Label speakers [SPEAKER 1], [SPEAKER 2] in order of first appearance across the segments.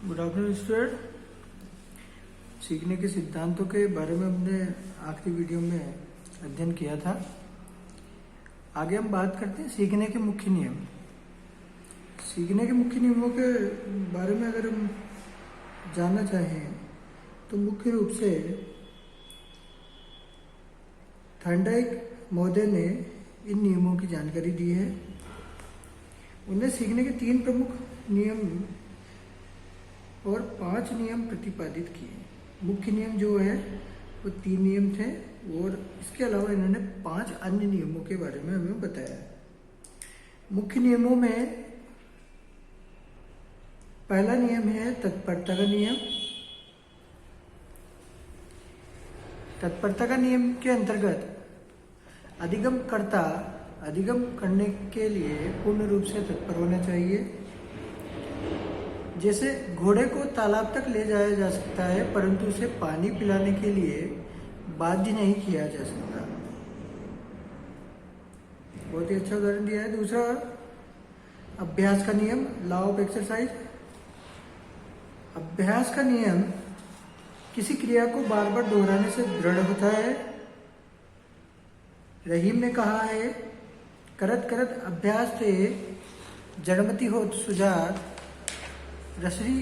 [SPEAKER 1] Good afternoon student. सीखने के सिद्धांतों के बारे में हमने आखिरी वीडियो में अध्ययन किया था। आगे हम बात करते हैं सीखने के मुख्य नियम। सीखने के मुख्य नियमों के बारे में अगर हम जानना चाहें तो मुख्य रूप से थॉर्नडाइक महोदय ने इन नियमों की जानकारी दी है। उन्हें सीखने के 3 प्रमुख नियम और 5 नियम प्रतिपादित किए। मुख्य नियम जो है वो 3 नियम थे और इसके अलावा इन्होंने 5 अन्य नियमों के बारे में हमें बताया। मुख्य नियमों में पहला नियम है तत्परता का नियम। तत्परता का नियम के अंतर्गत अधिगमकर्ता अधिगम करने के लिए पूर्ण रूप से तत्पर होना चाहिए। जैसे घोड़े को तालाब तक ले जाया जा सकता है परंतु उसे पानी पिलाने के लिए बाध्य नहीं किया जा सकता। बहुत ही अच्छा उदाहरण दिया है। दूसरा अभ्यास का नियम, लॉ ऑफ एक्सरसाइज। अभ्यास का नियम किसी क्रिया को बार बार दोहराने से दृढ़ होता है। रहीम ने कहा है, करत करत अभ्यास थे जड़मती होत सुजात, रसरी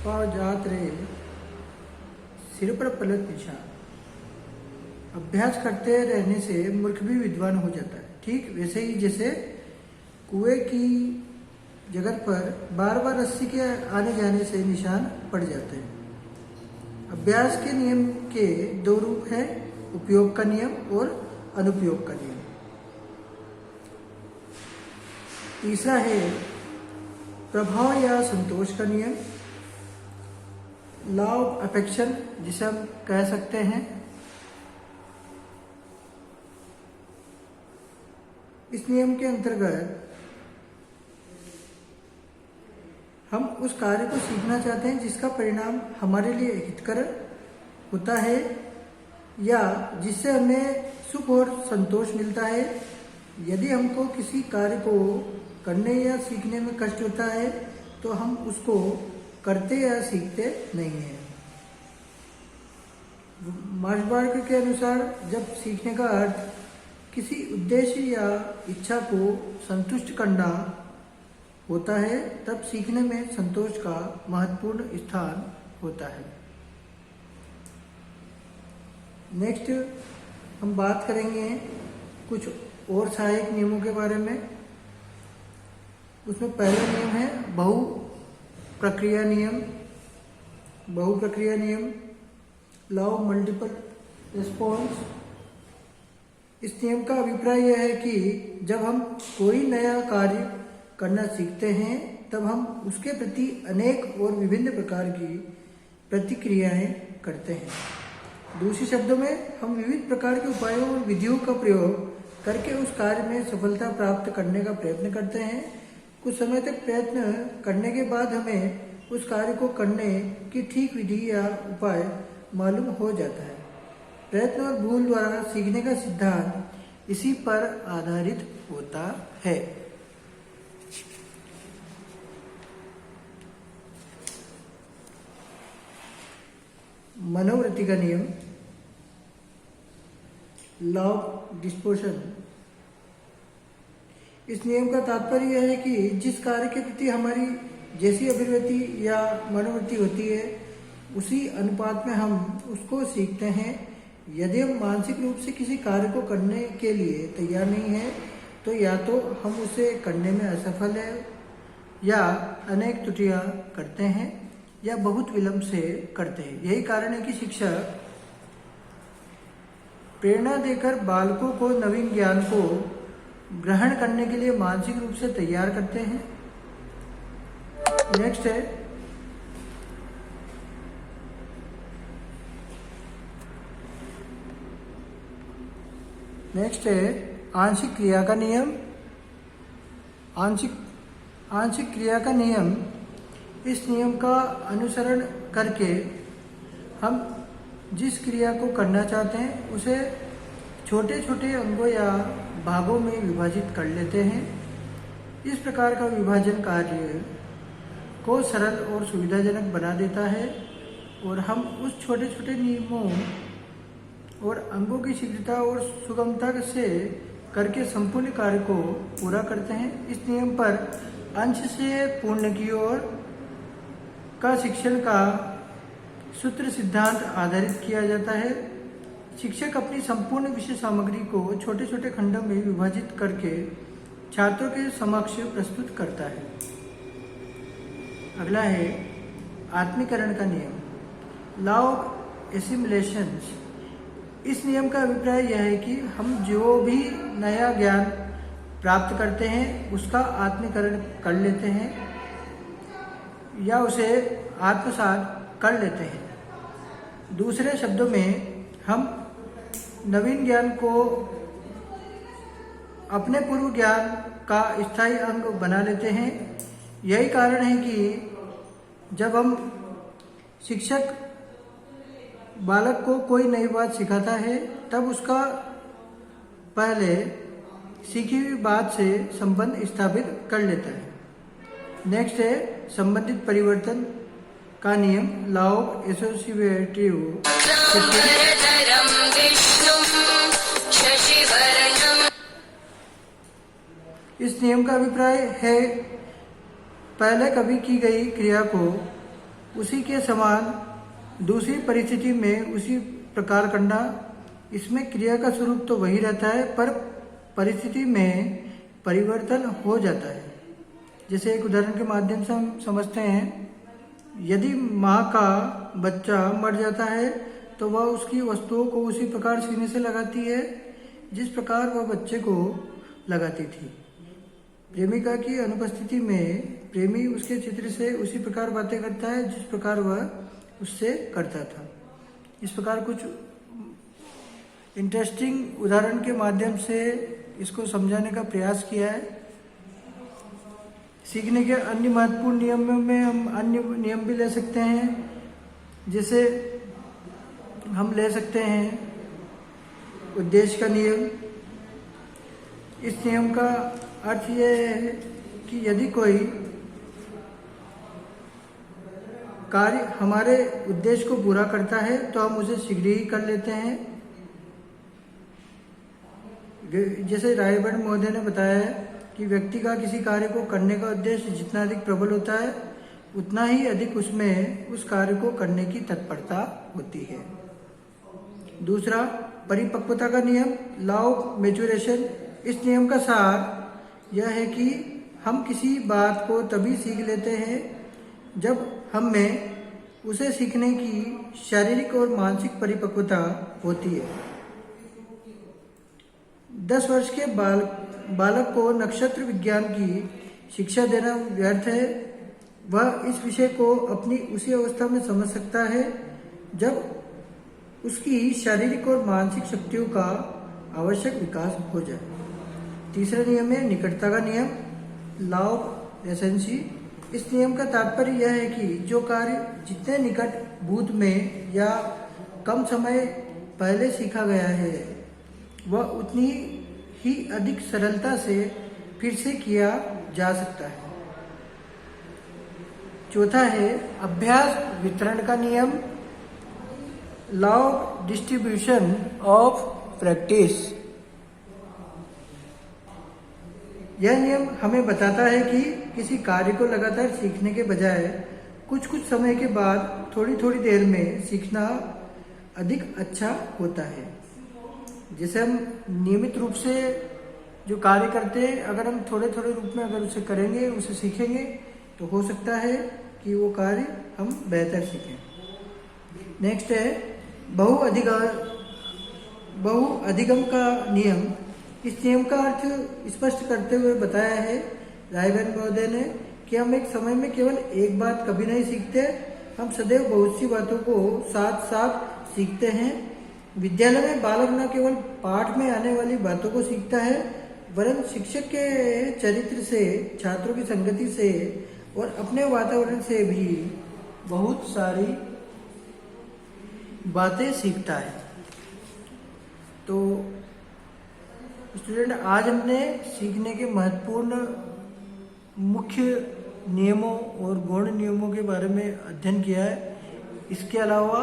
[SPEAKER 1] पाव जात रे सिर पर पलट निशान। अभ्यास करते रहने से मूर्ख भी विद्वान हो जाता है। ठीक वैसे ही जैसे कुएं की जगह पर बार बार रस्सी के आने जाने से निशान पड़ जाते हैं। अभ्यास के नियम के 2 रूप हैं, उपयोग का नियम और अनुपयोग का नियम। तीसरा है प्रभाव या संतोष का नियम, लॉ ऑफ अफेक्शन जिसे हम कह सकते हैं। इस नियम के अंतर्गत हम उस कार्य को सीखना चाहते हैं जिसका परिणाम हमारे लिए हितकर होता है या जिससे हमें सुख और संतोष मिलता है। यदि हमको किसी कार्य को करने या सीखने में कष्ट होता है तो हम उसको करते या सीखते नहीं हैं। मार्शबर्ग के अनुसार जब सीखने का अर्थ किसी उद्देश्य या इच्छा को संतुष्ट करना होता है तब सीखने में संतोष का महत्वपूर्ण स्थान होता है। नेक्स्ट हम बात करेंगे कुछ और सहायक नियमों के बारे में। उसमें पहला नियम है बहु प्रक्रिया नियम। बहु प्रक्रिया नियम, लॉ ऑफ मल्टीपल रिस्पॉन्स। इस नियम का अभिप्राय यह है कि जब हम कोई नया कार्य करना सीखते हैं तब हम उसके प्रति अनेक और विभिन्न प्रकार की प्रतिक्रियाएं करते हैं। दूसरे शब्दों में हम विविध प्रकार के उपायों और विधियों का प्रयोग करके उस कार्य में सफलता प्राप्त करने का प्रयत्न करते हैं। कुछ समय तक प्रयत्न करने के बाद हमें उस कार्य को करने की ठीक विधि या उपाय मालूम हो जाता है। प्रयत्न और भूल द्वारा सीखने का सिद्धांत इसी पर आधारित होता है। मनोवृत्ति का नियम, लॉ ऑफ डिस्पोर्शन। इस नियम का तात्पर्य यह है कि जिस कार्य के प्रति हमारी जैसी अभिवृत्ति या मनोवृत्ति होती है उसी अनुपात में हम उसको सीखते हैं। यदि हम मानसिक रूप से किसी कार्य को करने के लिए तैयार नहीं हैं तो या तो हम उसे करने में असफल है या अनेक त्रुटियां करते हैं या बहुत विलंब से करते हैं। यही कारण है कि शिक्षक प्रेरणा देकर बालकों को नवीन ज्ञान को ग्रहण करने के लिए मानसिक रूप से तैयार करते हैं। नेक्स्ट है आंशिक क्रिया का नियम। आंशिक क्रिया का नियम, इस नियम का अनुसरण करके हम जिस क्रिया को करना चाहते हैं उसे छोटे छोटे अंगों या भागों में विभाजित कर लेते हैं। इस प्रकार का विभाजन कार्य को सरल और सुविधाजनक बना देता है और हम उस छोटे छोटे नियमों और अंगों की शीघ्रता और सुगमता से करके संपूर्ण कार्य को पूरा करते हैं। इस नियम पर अंश से पूर्ण की ओर का शिक्षण का सूत्र सिद्धांत आधारित किया जाता है। शिक्षक अपनी संपूर्ण विषय सामग्री को छोटे छोटे खंडों में विभाजित करके छात्रों के समक्ष प्रस्तुत करता है। अगला है आत्मीकरण का नियम, लॉ ऑफ एसिमिलेशन। इस नियम का अभिप्राय यह है कि हम जो भी नया ज्ञान प्राप्त करते हैं उसका आत्मीकरण कर लेते हैं या उसे आत्मसात कर लेते हैं। दूसरे शब्दों में हम नवीन ज्ञान को अपने पूर्व ज्ञान का स्थायी अंग बना लेते हैं। यही कारण है कि जब हम शिक्षक बालक को कोई नई बात सिखाता है तब उसका पहले सीखी हुई बात से संबंध स्थापित कर लेता है। नेक्स्ट है संबंधित परिवर्तन का नियम, लॉ ऑफ एसोसिएटिव। इस नियम का अभिप्राय है पहले कभी की गई क्रिया को उसी के समान दूसरी परिस्थिति में उसी प्रकार करना। इसमें क्रिया का स्वरूप तो वही रहता है पर परिस्थिति में परिवर्तन हो जाता है। जैसे एक उदाहरण के माध्यम से हम समझते हैं, यदि माँ का बच्चा मर जाता है तो वह उसकी वस्तुओं को उसी प्रकार सीने से लगाती है जिस प्रकार वह बच्चे को लगाती थी। प्रेमिका की अनुपस्थिति में प्रेमी उसके चित्र से उसी प्रकार बातें करता है जिस प्रकार वह उससे करता था। इस प्रकार कुछ इंटरेस्टिंग उदाहरण के माध्यम से इसको समझाने का प्रयास किया है। सीखने के अन्य महत्वपूर्ण नियमों में हम अन्य नियम भी ले सकते हैं। जैसे हम ले सकते हैं उद्देश्य का नियम। इस नियम का अर्थ यह है कि यदि कोई कार्य हमारे उद्देश्य को पूरा करता है तो हम उसे शीघ्र ही कर लेते हैं। जैसे रायबर्ड महोदय ने बताया है कि व्यक्ति का किसी कार्य को करने का उद्देश्य जितना अधिक प्रबल होता है उतना ही अधिक उसमें उस कार्य को करने की तत्परता होती है। दूसरा, परिपक्वता का नियम, लॉ ऑफ मैच्योरेशन। इस नियम का सार यह है कि हम किसी बात को तभी सीख लेते हैं जब हम में उसे सीखने की शारीरिक और मानसिक परिपक्वता होती है। 10 वर्ष के बालक को नक्षत्र विज्ञान की शिक्षा देना व्यर्थ है। वह इस विषय को अपनी उसी अवस्था में समझ सकता है जब उसकी शारीरिक और मानसिक शक्तियों का आवश्यक विकास हो जाए। तीसरा नियम है निकटता का नियम, लॉ ऑफ एसेंसी। इस नियम का तात्पर्य यह है कि जो कार्य जितने निकट भूत में या कम समय पहले सीखा गया है वह उतनी ही अधिक सरलता से फिर से किया जा सकता है। चौथा है अभ्यास वितरण का नियम, law of distribution of practice. यह नियम हमें बताता है कि किसी कार्य को लगातार सीखने के बजाय कुछ समय के बाद थोड़ी थोड़ी देर में सीखना अधिक अच्छा होता है। जैसे हम नियमित रूप से जो कार्य करते हैं अगर हम थोड़े थोड़े रूप में अगर उसे करेंगे, उसे सीखेंगे तो हो सकता है कि वो कार्य हम बेहतर सीखें। नेक्स्ट है बहुअधिगम का नियम। इस नियम का अर्थ स्पष्ट करते हुए बताया है रायबर्ड महोदय ने कि हम एक समय में केवल एक बात कभी नहीं सीखते, हम सदैव बहुत सी बातों को साथ साथ सीखते हैं। विद्यालय में बालक न केवल पाठ में आने वाली बातों को सीखता है वरन शिक्षक के चरित्र से, छात्रों की संगति से और अपने वातावरण से भी बहुत सारी बातें सीखता है। तो स्टूडेंट, आज हमने सीखने के महत्वपूर्ण मुख्य नियमों और गौण नियमों के बारे में अध्ययन किया है। इसके अलावा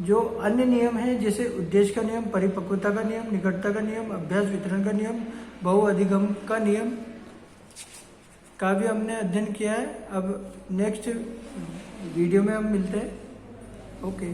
[SPEAKER 1] जो अन्य नियम हैं जैसे उद्देश्य का नियम, परिपक्वता का नियम, निकटता का नियम, अभ्यास वितरण का नियम, बहुअधिगम का नियम का भी हमने अध्ययन किया है। अब नेक्स्ट वीडियो में हम मिलते हैं। ओके।